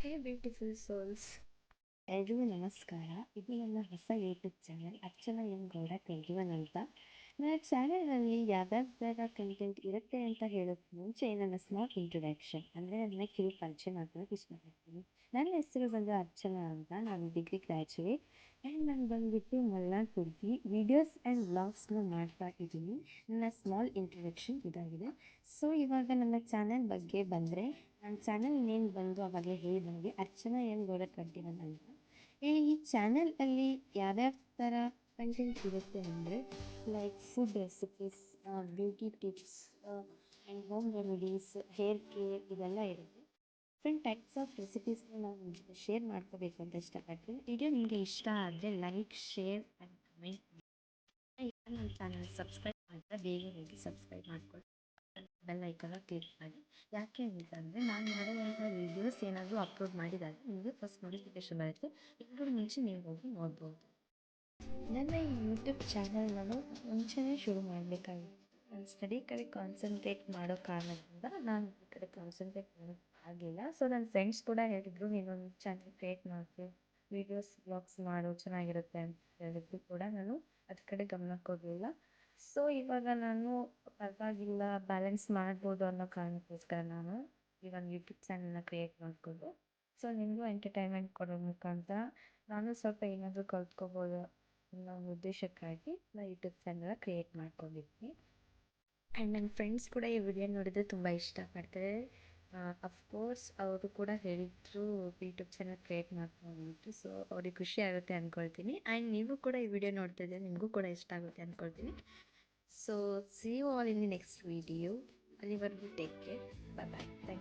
ಹೇ beautiful souls, ಎಲ್ರಿಗೂ ನಮಸ್ಕಾರ. ಇದು ನನ್ನ ಹೊಸ YouTube channel Archana M Gowda 21 ಅಂತ. ನನ್ನ ಚಾನಲಲ್ಲಿ ಯಾವ್ಯಾವ ಥರ ಕಂಟೆಂಟ್ ಇರುತ್ತೆ ಅಂತ ಹೇಳೋಕ್ಕೆ ಮುಂಚೆ ನನ್ನ ಸ್ಮಾಲ್ ಇಂಟ್ರೊಡಕ್ಷನ್ ಅಂದರೆ ನನ್ನ ಕಿರು ಪರಿಚಯ ಮಾಡ್ಕೊಳಕ್ಕೆ ಇಷ್ಟಪಡ್ತೀನಿ. ನನ್ನ ಹೆಸರು ಬಂದು ಅರ್ಚನಾ ಅಂತ. ನಾನು ಡಿಗ್ರಿ ಗ್ರ್ಯಾಜುಯೇಟ್ ಆ್ಯಂಡ್ ನಾನು ಬಂದುಬಿಟ್ಟು ಮಲ್ನಾಡ್ಗುಡಿ ವೀಡಿಯೋಸ್ ಆ್ಯಂಡ್ ವ್ಲಾಗ್ಸ್ನ ಮಾಡ್ತಾ ಇದ್ದೀನಿ. ನನ್ನ ಸ್ಮಾಲ್ ಇಂಟ್ರೊಡಕ್ಷನ್ ಇದಾಗಿದೆ. ಸೊ ಇವಾಗ ನನ್ನ ಚಾನಲ್ ಬಗ್ಗೆ ಬಂದರೆ, ನನ್ನ ಚಾನಲ್ ನೇಮ್ ಬಂದು ಅವಾಗಲೇ ಹೇಳಿದಂಗೆ ಅರ್ಚನಾ ಎಂ ಗೌಡ 21 ಅಂತ. ಈ ಚಾನಲಲ್ಲಿ ಯಾವ್ಯಾವ ಥರ ಕಂಟೆಂಟ್ ಇರುತ್ತೆ ಅಂದರೆ like food recipes, beauty tips and home remedies, hair care ಇದೆಲ್ಲ ಇರುತ್ತೆ. ಡಿಫ್ರೆಂಟ್ ಟೈಪ್ಸ್ ಆಫ್ ರೆಸಿಪೀಸ್ನ ನಾನು ಶೇರ್ ಮಾಡ್ಕೋಬೇಕು ಅಂತ ಇಷ್ಟಪಡ್ತೀನಿ. ವಿಡಿಯೋ ನಿಮಗೆ ಇಷ್ಟ ಆದರೆ ಲೈಕ್, ಶೇರ್ ಆ್ಯಂಡ್ ಕಮೆಂಟ್. ನನ್ನ ಚಾನಲ್ ಸಬ್ಸ್ಕ್ರೈಬ್ ಮಾಡಿದ್ರೆ ಬೇಗ ಹೋಗಿ ಸಬ್ಸ್ಕ್ರೈಬ್ ಮಾಡ್ಕೊಳ್ಳಿ, ಬೆಲ್ ಐಕನ್ನ ಕ್ಲಿಕ್ ಮಾಡಿ. ಯಾಕೆ ಅಂತಂದರೆ ನಾನು ಮಾಡುವಂಥ ವೀಡಿಯೋಸ್ ಏನಾದರೂ ಅಪ್ಲೋಡ್ ಮಾಡಿದಾಗ ನಿಮಗೆ ಫಸ್ಟ್ ನೋಟಿಫಿಕೇಶನ್ ಬರುತ್ತೆ, ಎಲ್ಲರೂ ಮುಂಚೆ ನೀವು ಹೋಗಿ ನೋಡ್ಬೋದು. ನನ್ನ ಈ ಯೂಟ್ಯೂಬ್ ಚಾನಲ್ ನಾನು ಮುಂಚೆನೇ ಶುರು ಮಾಡಬೇಕಾಗಿತ್ತು. ನಾನು ಸ್ಟಡಿ ಕಡೆ ಕಾನ್ಸಂಟ್ರೇಟ್ ಮಾಡೋ ಕಾರಣದಿಂದ ನಾನು ಈ ಕಡೆ ಕಾನ್ಸಂಟ್ರೇಟ್ ಮಾಡೋಕ್ಕೆ ಆಗಲಿಲ್ಲ. ಸೊ ನನ್ನ ಫ್ರೆಂಡ್ಸ್ ಕೂಡ ಹೇಳಿದರು, ನೀನೊಂದು ಚಾನಲ್ ಕ್ರಿಯೇಟ್ ಮಾಡಿದೆ, ವೀಡಿಯೋಸ್ ವ್ಲಾಗ್ಸ್ ಮಾಡು, ಚೆನ್ನಾಗಿರುತ್ತೆ ಅಂತ ಹೇಳಿದ್ರು ಕೂಡ ನಾನು ಅದ್ರ ಕಡೆ ಗಮನ ಕೊಡಲಿಲ್ಲ. ಸೊ ಇವಾಗ ನಾನು ಪರವಾಗಿಲ್ಲ, ಬ್ಯಾಲೆನ್ಸ್ ಮಾಡ್ಬೋದು ಅನ್ನೋ ಕಾರಣಕ್ಕೋಸ್ಕರ ನಾನು ಇವಾಗ ಯೂಟ್ಯೂಬ್ ಚಾನಲ್ನ ಕ್ರಿಯೇಟ್ ಮಾಡಿಕೊಂಡು, ಸೊ ನಿಮಗೂ ಎಂಟರ್ಟೈನ್ಮೆಂಟ್ ಕೊಡೋ ಮುಖಾಂತರ ನಾನು ಸ್ವಲ್ಪ ಏನಾದರೂ ಕಲ್ತ್ಕೋಬೋದು ಅನ್ನೋ ಒಂದು ಉದ್ದೇಶಕ್ಕಾಗಿ ನಾನು ಯೂಟ್ಯೂಬ್ ಚಾನಲ್ನ ಕ್ರಿಯೇಟ್ ಮಾಡ್ಕೊಂಡಿದ್ದೀನಿ. ಆ್ಯಂಡ್ ನನ್ನ ಫ್ರೆಂಡ್ಸ್ ಕೂಡ ಈ ವಿಡಿಯೋ ನೋಡಿದರೆ ತುಂಬ ಇಷ್ಟಪಡ್ತಾರೆ. ಅಫ್ಕೋರ್ಸ್ ಅವರು ಕೂಡ ಹೇಳಿದರು ಯೂಟ್ಯೂಬ್ ಚಾನಲ್ ಕ್ರಿಯೇಟ್ ಮಾಡ್ಕೊಂಡ್ಬಿಟ್ಟು, ಸೊ ಅವ್ರಿಗೆ ಖುಷಿ ಆಗುತ್ತೆ ಅಂದ್ಕೊಳ್ತೀನಿ. ಆ್ಯಂಡ್ ನೀವು ಕೂಡ ಈ ವಿಡಿಯೋ ನೋಡ್ತಾ ಇದ್ದರೆ ನಿಮಗೂ ಕೂಡ ಇಷ್ಟ ಆಗುತ್ತೆ ಅಂದ್ಕೊಳ್ತೀನಿ. So see you all in the next video. ಅಲ್ಲಿವರೆಗೂ take care, bye bye, thank you.